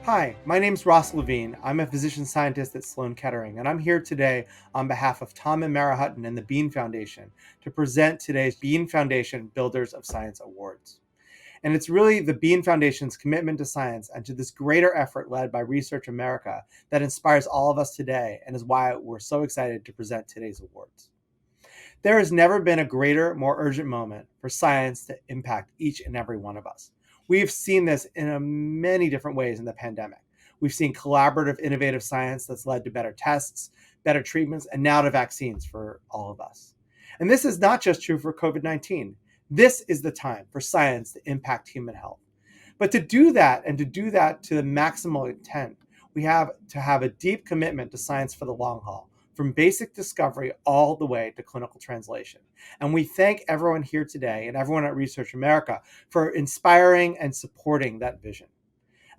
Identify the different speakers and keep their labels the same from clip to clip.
Speaker 1: Hi, my name's Ross Levine. I'm a physician scientist at Sloan Kettering, and I'm here today on behalf of Tom and Mara Hutton and the Beane Foundation to present today's Beane Foundation Builders of Science Awards. And it's really the Beane Foundation's commitment to science and to this greater effort led by Research America that inspires all of us today and is why we're so excited to present today's awards. There has never been a greater, more urgent moment for science to impact each and every one of us. We've seen this in many different ways in the pandemic. We've seen collaborative, innovative science that's led to better tests, better treatments, and now to vaccines for all of us. And this is not just true for COVID-19. This is the time for science to impact human health. But to do that and to do that to the maximal intent, we have to have a deep commitment to science for the long haul, from basic discovery all the way to clinical translation. And we thank everyone here today and everyone at Research America for inspiring and supporting that vision.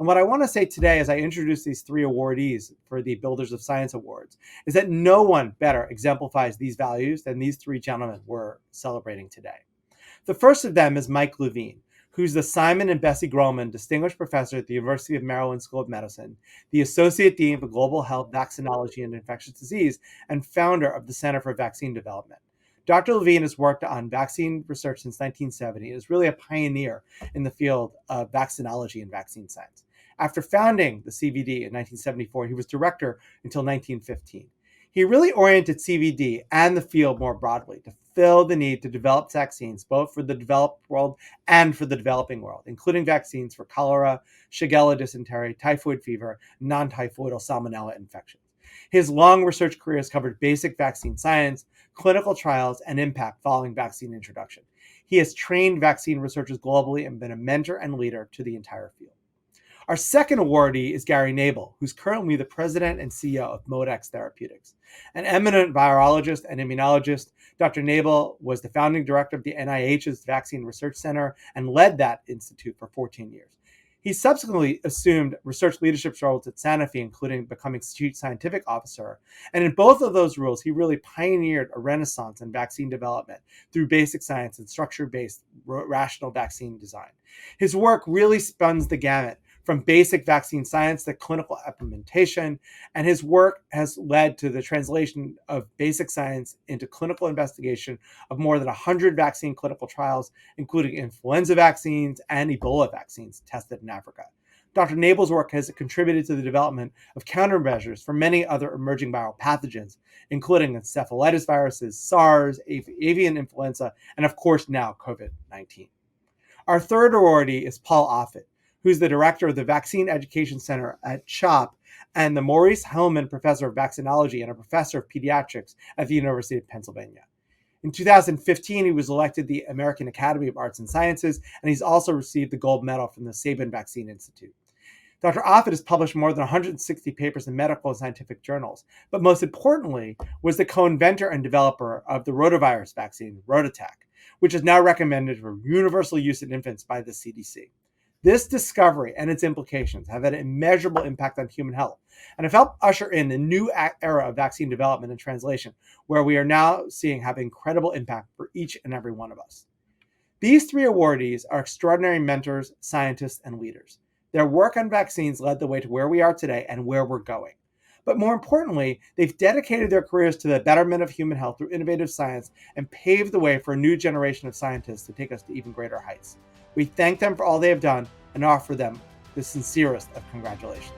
Speaker 1: And what I want to say today as I introduce these three awardees for the Builders of Science Awards is that no one better exemplifies these values than these three gentlemen we're celebrating today. The first of them is Mike Levine, who's the Simon and Bessie Grohlman Distinguished Professor at the University of Maryland School of Medicine, the Associate Dean for Global Health, Vaccinology, and Infectious Disease, and founder of the Center for Vaccine Development. Dr. Levine has worked on vaccine research since 1970 and is really a pioneer in the field of vaccinology and vaccine science. After founding the CVD in 1974, he was director until 1915. He really oriented CVD and the field more broadly to fill the need to develop vaccines, both for the developed world and for the developing world, including vaccines for cholera, Shigella dysentery, typhoid fever, non-typhoidal salmonella infections. His long research career has covered basic vaccine science, clinical trials, and impact following vaccine introduction. He has trained vaccine researchers globally and been a mentor and leader to the entire field. Our second awardee is Gary Nabel, who's currently the president and CEO of ModeX Therapeutics. An eminent virologist and immunologist, Dr. Nabel was the founding director of the NIH's Vaccine Research Center and led that institute for 14 years. He subsequently assumed research leadership roles at Sanofi, including becoming chief scientific officer. And in both of those roles, he really pioneered a renaissance in vaccine development through basic science and structure-based rational vaccine design. His work really spans the gamut from basic vaccine science to clinical implementation, and his work has led to the translation of basic science into clinical investigation of more than 100 vaccine clinical trials, including influenza vaccines and Ebola vaccines tested in Africa. Dr. Nabel's work has contributed to the development of countermeasures for many other emerging viral pathogens, including encephalitis viruses, SARS, avian influenza, and of course now COVID-19. Our third awardee is Paul Offit, who's the director of the Vaccine Education Center at CHOP and the Maurice Hellman Professor of Vaccinology and a professor of pediatrics at the University of Pennsylvania. In 2015, he was elected the American Academy of Arts and Sciences, and he's also received the gold medal from the Sabin Vaccine Institute. Dr. Offit has published more than 160 papers in medical and scientific journals, but most importantly was the co-inventor and developer of the rotavirus vaccine, RotaTac, which is now recommended for universal use in infants by the CDC. This discovery and its implications have had an immeasurable impact on human health and have helped usher in a new era of vaccine development and translation, where we are now seeing have incredible impact for each and every one of us. These three awardees are extraordinary mentors, scientists, and leaders. Their work on vaccines led the way to where we are today and where we're going. But more importantly, they've dedicated their careers to the betterment of human health through innovative science and paved the way for a new generation of scientists to take us to even greater heights. We thank them for all they have done and offer them the sincerest of congratulations.